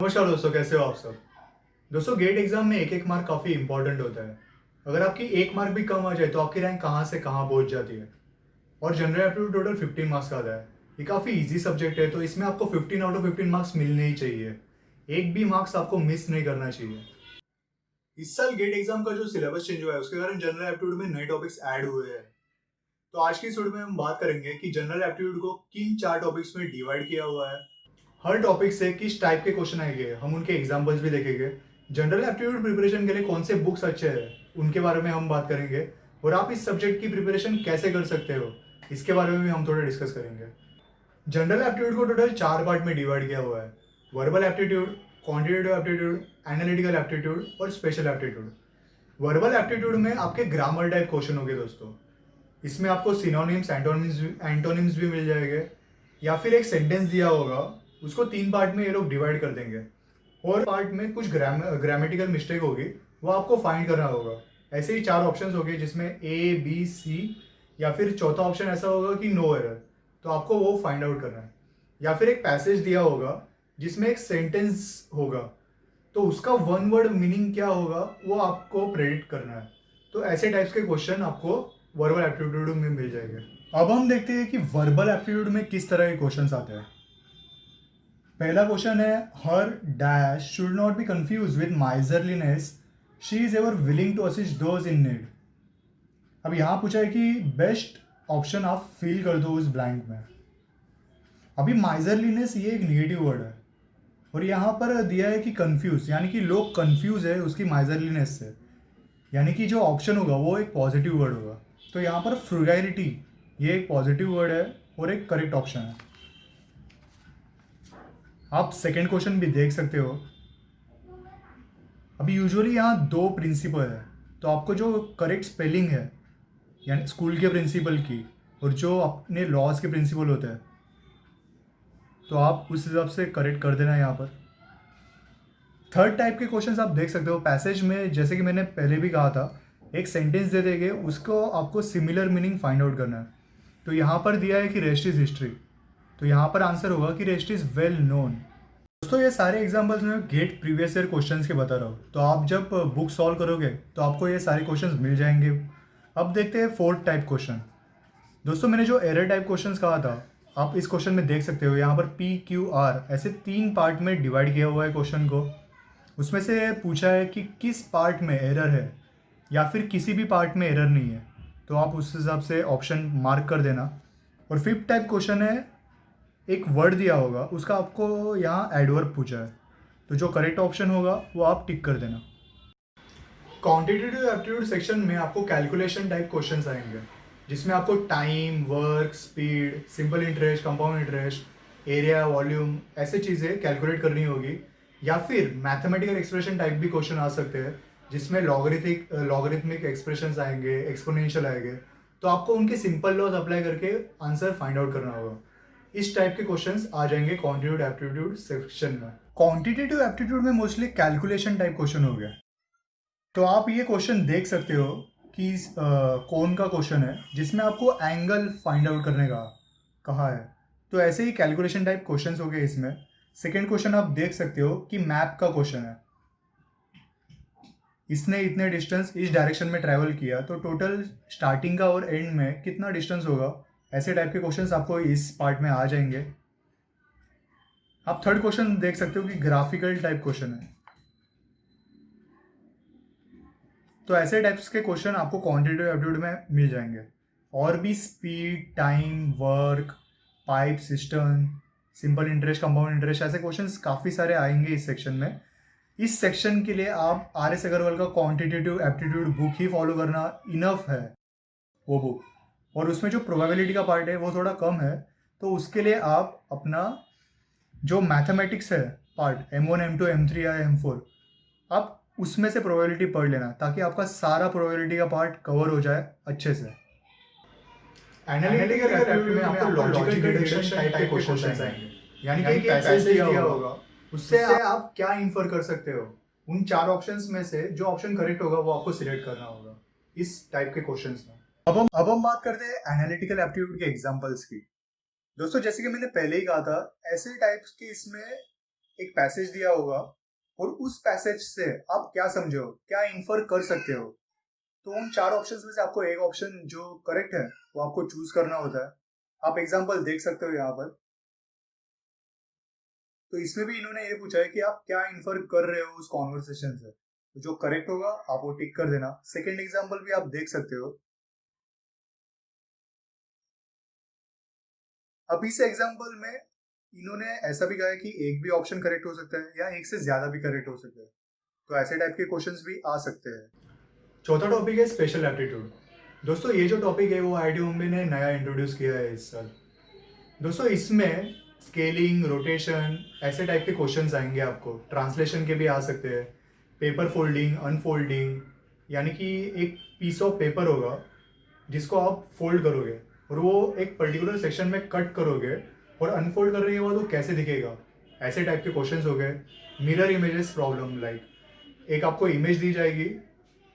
नमस्कार दोस्तों, कैसे हो आप सब। दोस्तों, गेट एग्जाम में एक एक मार्क काफ़ी इंपॉर्टेंट होता है। अगर आपकी एक मार्क भी कम आ जाए तो आपकी रैंक कहाँ से कहाँ पहुँच जाती है। और जनरल एप्टीट्यूड टोटल 15 मार्क्स का आता है। ये काफ़ी इजी सब्जेक्ट है, तो इसमें आपको 15 आउट ऑफ 15 मार्क्स मिलने ही चाहिए। एक भी मार्क्स आपको मिस नहीं करना चाहिए। इस साल गेट एग्जाम का जो सिलेबस चेंज हुआ है उसके कारण जनरल एप्टीट्यूड में नए टॉपिक्स ऐड हुए हैं। तो आज की इस वीडियो में हम बात करेंगे कि जनरल एप्टीट्यूड को किन 4 टॉपिक्स में डिवाइड किया हुआ है। हर टॉपिक से किस टाइप के क्वेश्चन आएंगे, हम उनके एग्जांपल्स भी देखेंगे। जनरल एप्टीट्यूड प्रिपरेशन के लिए कौन से बुक्स अच्छे हैं उनके बारे में हम बात करेंगे। और आप इस सब्जेक्ट की प्रिपरेशन कैसे कर सकते हो इसके बारे में भी हम थोड़ा डिस्कस करेंगे। जनरल एप्टीट्यूड को टोटल 4 पार्ट में डिवाइड किया हुआ है। Verbal aptitude, quantitative aptitude, analytical aptitude और स्पेशल एप्टीट्यूड। वर्बल एप्टीट्यूड में आपके ग्रामर टाइप क्वेश्चन होंगे दोस्तों। इसमें आपको सिनोनिम्स, एंटोनिम्स भी मिल जाएंगे, या फिर एक सेंटेंस दिया होगा, उसको 3 पार्ट में ये लोग डिवाइड कर देंगे। और पार्ट में कुछ ग्रामेटिकल मिस्टेक होगी, वो आपको फाइंड करना होगा। ऐसे ही 4 ऑप्शंस होंगे जिसमें ए बी सी, या फिर चौथा ऑप्शन ऐसा होगा कि नो एरर, तो आपको वो फाइंड आउट करना है। या फिर एक पैसेज दिया होगा जिसमें एक सेंटेंस होगा, तो उसका वन वर्ड मीनिंग क्या होगा वो आपको प्रेडिक्ट करना है। तो ऐसे टाइप्स के क्वेश्चन आपको वर्बल एप्टीट्यूड में मिल जाएंगे। अब हम देखते हैं कि वर्बल एप्टीट्यूड में किस तरह के क्वेश्चंस आते हैं। पहला क्वेश्चन है, her dash should not be confuse with miserliness, she is ever willing to assist those in need. अब यहाँ पूछा है कि बेस्ट ऑप्शन आप फिल कर दो उस ब्लैंक में। अभी माइजरलीनेस ये एक निगेटिव वर्ड है, और यहाँ पर दिया है कि कंफ्यूज, यानी कि लोग कंफ्यूज है उसकी माइजरलीनेस से, यानी कि जो ऑप्शन होगा वो एक पॉजिटिव वर्ड होगा। तो यहाँ पर फ्रुगैलिटी ये एक पॉजिटिव वर्ड है और एक करेक्ट ऑप्शन है। आप सेकेंड क्वेश्चन भी देख सकते हो। अभी यूजुअली यहाँ 2 प्रिंसिपल है, तो आपको जो करेक्ट स्पेलिंग है, यानी स्कूल के प्रिंसिपल की और जो अपने लॉज के प्रिंसिपल होते हैं, तो आप उस हिसाब से करेक्ट कर देना यहाँ पर। थर्ड टाइप के क्वेश्चंस आप देख सकते हो पैसेज में, जैसे कि मैंने पहले भी कहा था, एक सेंटेंस दे देंगे, उसको आपको सिमिलर मीनिंग फाइंड आउट करना है। तो यहाँ पर दिया है कि रेस्ट इज हिस्ट्री, तो यहाँ पर आंसर होगा कि रेस्ट इज वेल नोन। दोस्तों, ये सारे एग्जांपल्स मैं गेट प्रीवियस ईयर क्वेश्चंस के बता रहा हूँ, तो आप जब बुक सॉल्व करोगे तो आपको ये सारे क्वेश्चंस मिल जाएंगे। अब देखते हैं फोर्थ टाइप क्वेश्चन। दोस्तों, मैंने जो एरर टाइप क्वेश्चंस कहा था, आप इस क्वेश्चन में देख सकते हो, यहाँ पर पी क्यू आर ऐसे 3 पार्ट में डिवाइड किया हुआ है क्वेश्चन को। उसमें से पूछा है कि किस पार्ट में एरर है, या फिर किसी भी पार्ट में एरर नहीं है, तो आप उस हिसाब से ऑप्शन मार्क कर देना। और फिफ्थ टाइप क्वेश्चन है, एक वर्ड दिया होगा, उसका आपको यहाँ एडवर्ब पूछा है, तो जो करेक्ट ऑप्शन होगा वो आप टिक कर देना। क्वांटिटेटिव एप्टीट्यूड सेक्शन में आपको कैलकुलेशन टाइप क्वेश्चंस आएंगे, जिसमें आपको time, work, speed, simple interest, compound interest, area, volume, ऐसे चीज़ें कैलकुलेट करनी होगी। या फिर मैथमेटिकल एक्सप्रेशन टाइप भी क्वेश्चन आ सकते हैं, जिसमें लॉगरिथमिक एक्सप्रेशंस आएंगे, एक्सपोनेंशियल आएंगे, तो आपको उनके सिंपल लॉज अप्लाई करके आंसर फाइंड आउट करना होगा। इस टाइप के क्वेश्चंस आ जाएंगे क्वांटिटेटिव एप्टीट्यूड सेक्शन में। क्वांटिटेटिव एप्टीट्यूड में मोस्टली कैलकुलेशन टाइप क्वेश्चन हो गया। तो आप ये क्वेश्चन देख सकते हो कि कौन का क्वेश्चन है जिसमें आपको एंगल फाइंड आउट करने का कहा है। तो ऐसे ही कैलकुलेशन टाइप क्वेश्चंस हो गए इसमें। सेकेंड क्वेश्चन आप देख सकते हो कि मैप का क्वेश्चन है, इसने इतने डिस्टेंस इस डायरेक्शन में ट्रैवल किया, तो टोटल स्टार्टिंग का और एंड में कितना डिस्टेंस होगा। ऐसे टाइप के क्वेश्चंस आपको इस पार्ट में आ जाएंगे। आप थर्ड क्वेश्चन देख सकते हो कि ग्राफिकल टाइप क्वेश्चन है। तो ऐसे टाइप्स के क्वेश्चन आपको क्वांटिटेटिव एप्टीट्यूड में मिल जाएंगे। और भी speed, time, work, pipe system, simple interest, compound interest, ऐसे क्वेश्चंस काफ़ी सारे आएंगे इस सेक्शन में। इस सेक्शन के लिए आप आर एस अग्रवाल का क्वांटिटेटिव एप्टीट्यूड बुक ही फॉलो करना इनफ है, वो बुक। और उसमें जो प्रोबेबिलिटी का पार्ट है वो थोड़ा कम है, तो उसके लिए आप अपना जो मैथमेटिक्स है पार्ट, M1, M2, M3 या M4, आप उसमें से प्रोबेबिलिटी पढ़ लेना, ताकि आपका सारा प्रोबेबिलिटी का पार्ट कवर हो जाए अच्छे से। एनालिटिकल एप्टीट्यूड में आपको लॉजिकल डिडक्शन टाइप के क्वेश्चंस आएंगे, यानी कि एक पैसेज दिया होगा, उससे आप क्या इन्फर कर सकते हो। उन 4 ऑप्शंस में से जो ऑप्शन करेक्ट होगा वो आपको सिलेक्ट करना होगा इस टाइप के क्वेश्चंस में। अब हम बात करते हैं एनालिटिकल एप्टीट्यूड के एग्जांपल्स की। दोस्तों, जैसे कि मैंने पहले ही कहा था, ऐसे टाइप्स के इसमें एक पैसेज दिया होगा और उस पैसेज से आप क्या समझे हो, क्या इन्फर कर सकते हो। तो उन 4 ऑप्शंस में से आपको एक ऑप्शन जो करेक्ट है वो आपको चूज करना होता है। आप एग्जांपल देख सकते हो यहाँ पर। तो इसमें भी इन्होंने ये पूछा है कि आप क्या इन्फर कर रहे हो उस कॉन्वर्सेशन से। तो जो करेक्ट होगा आप वो टिक कर देना। सेकेंड एग्जाम्पल भी आप देख सकते हो। अब इस एग्जाम्पल में इन्होंने ऐसा भी कहा है कि एक भी ऑप्शन करेक्ट हो सकता है या एक से ज्यादा भी करेक्ट हो सकता है। तो ऐसे टाइप के क्वेश्चंस भी आ सकते हैं। चौथा टॉपिक है स्पेशल एप्टीट्यूड। दोस्तों ये जो टॉपिक है वो आईआईटी बॉम्बे ने नया इंट्रोड्यूस किया है इस साल। दोस्तों इसमें स्केलिंग, रोटेशन ऐसे टाइप के क्वेश्चंस आएंगे आपको। ट्रांसलेशन के भी आ सकते हैं, पेपर फोल्डिंग, अनफोल्डिंग, यानी कि एक पीस ऑफ पेपर होगा जिसको आप फोल्ड करोगे और वो एक पर्टिकुलर सेक्शन में कट करोगे और अनफोल्ड करने के बाद वो कैसे दिखेगा, ऐसे टाइप के क्वेश्चंस हो गए। मिरर इमेजेस प्रॉब्लम, लाइक एक आपको इमेज दी जाएगी,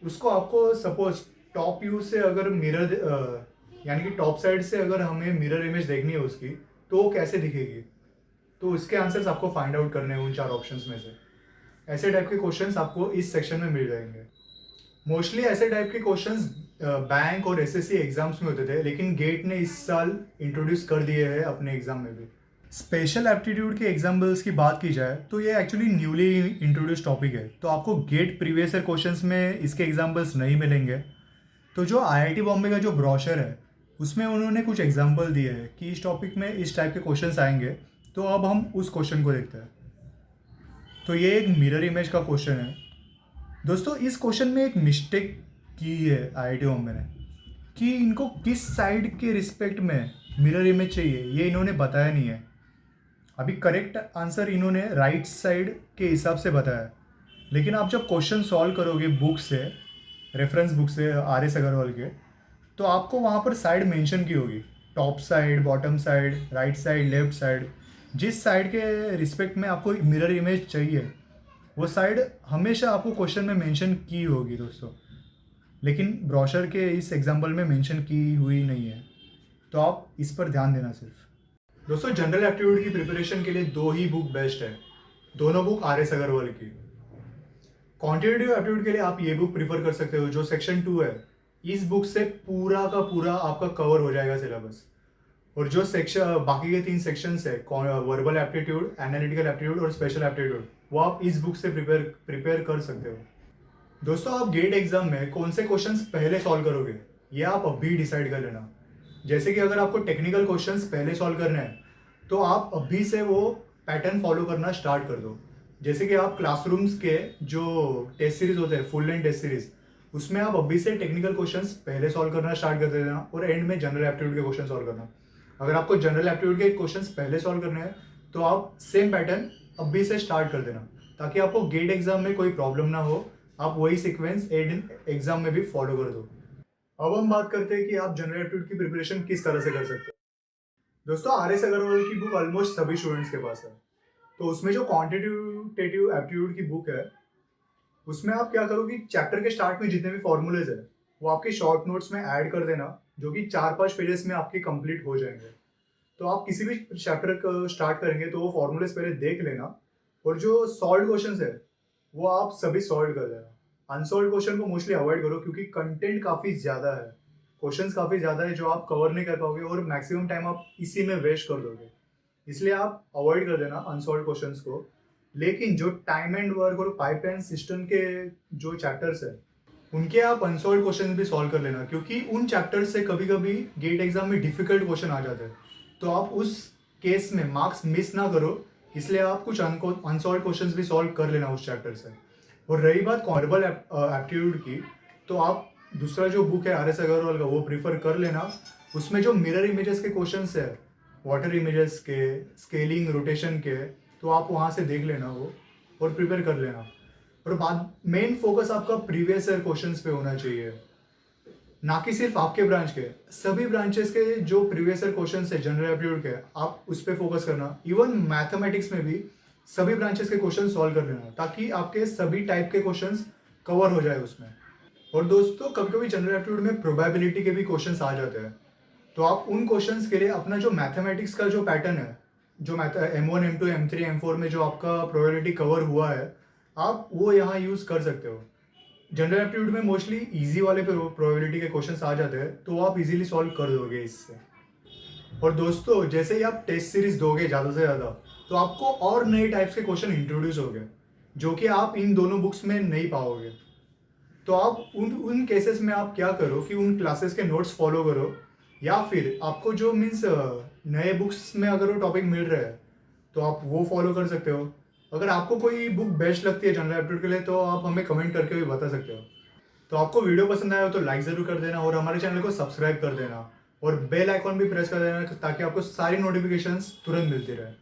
उसको आपको सपोज टॉप व्यू से अगर मिरर यानी कि टॉप साइड से अगर हमें मिरर इमेज देखनी है उसकी, तो वो कैसे दिखेगी। तो इसके आंसर्स आपको फाइंड आउट करने हैं उन 4 ऑप्शंस में से। ऐसे टाइप के क्वेश्चंस आपको इस सेक्शन में मिल जाएंगे। मोस्टली ऐसे टाइप के क्वेश्चंस बैंक और एसएससी एग्जाम्स में होते थे, लेकिन गेट ने इस साल इंट्रोड्यूस कर दिए हैं अपने एग्जाम में भी। स्पेशल एप्टीट्यूड के एग्जाम्पल्स की बात की जाए तो ये एक्चुअली न्यूली इंट्रोड्यूस टॉपिक है, तो आपको गेट प्रीवियस ईयर क्वेश्चंस में इसके एग्जाम्पल्स नहीं मिलेंगे। तो जो आईआईटी बॉम्बे का जो ब्रोशर है उसमें उन्होंने कुछ एग्जाम्पल दिए हैं कि इस टॉपिक में इस टाइप के क्वेश्चंस आएंगे। तो अब हम उस क्वेश्चन को देखते हैं। तो ये एक मिरर इमेज का क्वेश्चन है। दोस्तों इस क्वेश्चन में एक मिस्टेक की है आईआईटी बॉम्बे ने कि इनको किस साइड के रिस्पेक्ट में मिरर इमेज चाहिए ये इन्होंने बताया नहीं है। अभी करेक्ट आंसर इन्होंने राइट साइड के हिसाब से बताया है, लेकिन आप जब क्वेश्चन सॉल्व करोगे बुक से, रेफरेंस बुक से आर एस अग्रवाल के, तो आपको वहाँ पर साइड मेंशन की होगी, top side, bottom side, right side, left side. जिस साइड के रिस्पेक्ट में आपको मिरर इमेज चाहिए वो साइड हमेशा आपको क्वेश्चन में मेंशन की होगी दोस्तों, लेकिन ब्रोशर के इस एग्जांपल में मेंशन की हुई नहीं है। तो आप इस पर ध्यान देना सिर्फ। दोस्तों जनरल एप्टीट्यूड की प्रिपरेशन के लिए 2 ही बुक बेस्ट है, दोनों बुक आर एस अग्रवाल की। क्वांटिटेटिव एप्टीट्यूड के लिए आप ये बुक प्रीफर कर सकते हो जो सेक्शन 2 है। इस बुक से पूरा का पूरा आपका कवर हो जाएगा सिलेबस। और जो सेक्शन बाकी के 3 सेक्शंस है, वर्बल एप्टीट्यूड, एनालिटिकल एप्टीट्यूड और स्पेशल एप्टीट्यूड, वो आप इस बुक से प्रिपेयर कर सकते हो। दोस्तों आप गेट एग्जाम में कौन से क्वेश्चंस पहले सॉल्व करोगे ये आप अभी डिसाइड कर लेना। जैसे कि अगर आपको टेक्निकल क्वेश्चंस पहले सॉल्व करने हैं तो आप अभी से वो पैटर्न फॉलो करना स्टार्ट कर दो। जैसे कि आप क्लासरूम्स के जो टेस्ट सीरीज होते हैं, फुल लेंथ टेस्ट सीरीज, उसमें आप अभी से टेक्निकल क्वेश्चंस पहले सॉल्व करना स्टार्ट कर देना और एंड में जनरल एप्टीट्यूड के क्वेश्चन सॉल्व करना। अगर आपको जनरल एप्टीट्यूड के क्वेश्चंस पहले सॉल्व करने हैं तो आप सेम पैटर्न अभी से स्टार्ट कर देना, ताकि आपको गेट एग्जाम में कोई प्रॉब्लम ना हो। आप वही सीक्वेंस एंड एग्जाम में भी फॉलो कर दो। अब हम बात करते हैं कि आप जनरल एप्टीट्यूड की प्रिपरेशन किस तरह से कर सकते हैं। दोस्तों आर एस अग्रवाल की बुक ऑलमोस्ट सभी स्टूडेंट्स के पास है। तो उसमें जो क्वांटिटेटिव एप्टीट्यूड की बुक है उसमें आप क्या करो कि चैप्टर के स्टार्ट में जितने भी फॉर्मूलेज है वो आपके शॉर्ट नोट्स में ऐड कर देना, जो कि 4-5 पेजेस में आपके कंप्लीट हो जाएंगे। तो आप किसी भी चैप्टर को स्टार्ट करेंगे तो वो फॉर्मूलेज पहले देख लेना और जो सॉल्व क्वेश्चन है वो आप सभी सॉल्व कर देना। अनसॉल्व क्वेश्चन को मोस्टली अवॉइड करो क्योंकि कंटेंट काफ़ी ज़्यादा है, क्वेश्चंस काफ़ी ज़्यादा है जो आप कवर नहीं कर पाओगे और मैक्सिमम टाइम आप इसी में वेस्ट कर दोगे। इसलिए आप अवॉइड कर देना अनसॉल्व क्वेश्चंस को। लेकिन जो टाइम एंड वर्क और पाइपलाइन सिस्टम के जो चैप्टर्स है उनके आप अनसॉल्व क्वेश्चन भी सॉल्व कर लेना, क्योंकि उन चैप्टर्स से कभी कभी गेट एग्जाम में डिफिकल्ट क्वेश्चन आ जाते हैं। तो आप उस केस में मार्क्स मिस ना करो, इसलिए आप कुछ अनसॉल्व क्वेश्चंस भी सॉल्व कर लेना उस चैप्टर से। और रही बात वर्बल एप्टीट्यूड की, तो आप दूसरा जो बुक है आर एस अग्रवाल का वो प्रीफर कर लेना। उसमें जो मिरर इमेजेस के क्वेश्चंस है, वाटर इमेजेस के, स्केलिंग, रोटेशन के, तो आप वहाँ से देख लेना वो और प्रिपेयर कर लेना। और बाद मेन फोकस आपका प्रीवियस ईयर क्वेश्चंस पे होना चाहिए, ना कि सिर्फ आपके ब्रांच के, सभी ब्रांचेस के जो प्रीवियस ईयर क्वेश्चंस है जनरल एप्टीट्यूड के, आप उस पर फोकस करना। इवन मैथमेटिक्स में भी सभी ब्रांचेस के क्वेश्चन सॉल्व कर लेना, ताकि आपके सभी टाइप के क्वेश्चंस कवर हो जाए उसमें। और दोस्तों कभी कभी जनरल एप्टीट्यूड में प्रोबेबिलिटी के भी क्वेश्चंस आ जाते हैं, तो आप उन क्वेश्चंस के लिए अपना जो मैथमेटिक्स का जो पैटर्न है जो math M1 M2 M3 M4 में जो आपका प्रोबेबिलिटी कवर हुआ है, आप वो यहाँ यूज़ कर सकते हो। जनरल एप्टीट्यूड में मोस्टली इजी वाले प्रोबेबिलिटी के क्वेश्चंस आ जाते हैं, तो आप इजीली सॉल्व कर दोगे इससे। और दोस्तों, जैसे ही आप टेस्ट सीरीज दोगे ज़्यादा से ज़्यादा, तो आपको और नए टाइप्स के क्वेश्चन इंट्रोड्यूस होंगे जो कि आप इन दोनों बुक्स में नहीं पाओगे। तो आप उन उन केसेस में आप क्या करो कि उन क्लासेस के नोट्स फॉलो करो, या फिर आपको जो मीन्स नए बुक्स में अगर वो टॉपिक मिल रहा है तो आप वो फॉलो कर सकते हो। अगर आपको कोई बुक बेस्ट लगती है जनरल एप्टीट्यूड के लिए, तो आप हमें कमेंट करके भी बता सकते हो। तो आपको वीडियो पसंद आया हो तो लाइक ज़रूर कर देना, और हमारे चैनल को सब्सक्राइब कर देना, और बेल आइकॉन भी प्रेस कर देना ताकि आपको सारी नोटिफिकेशंस तुरंत मिलती रहे।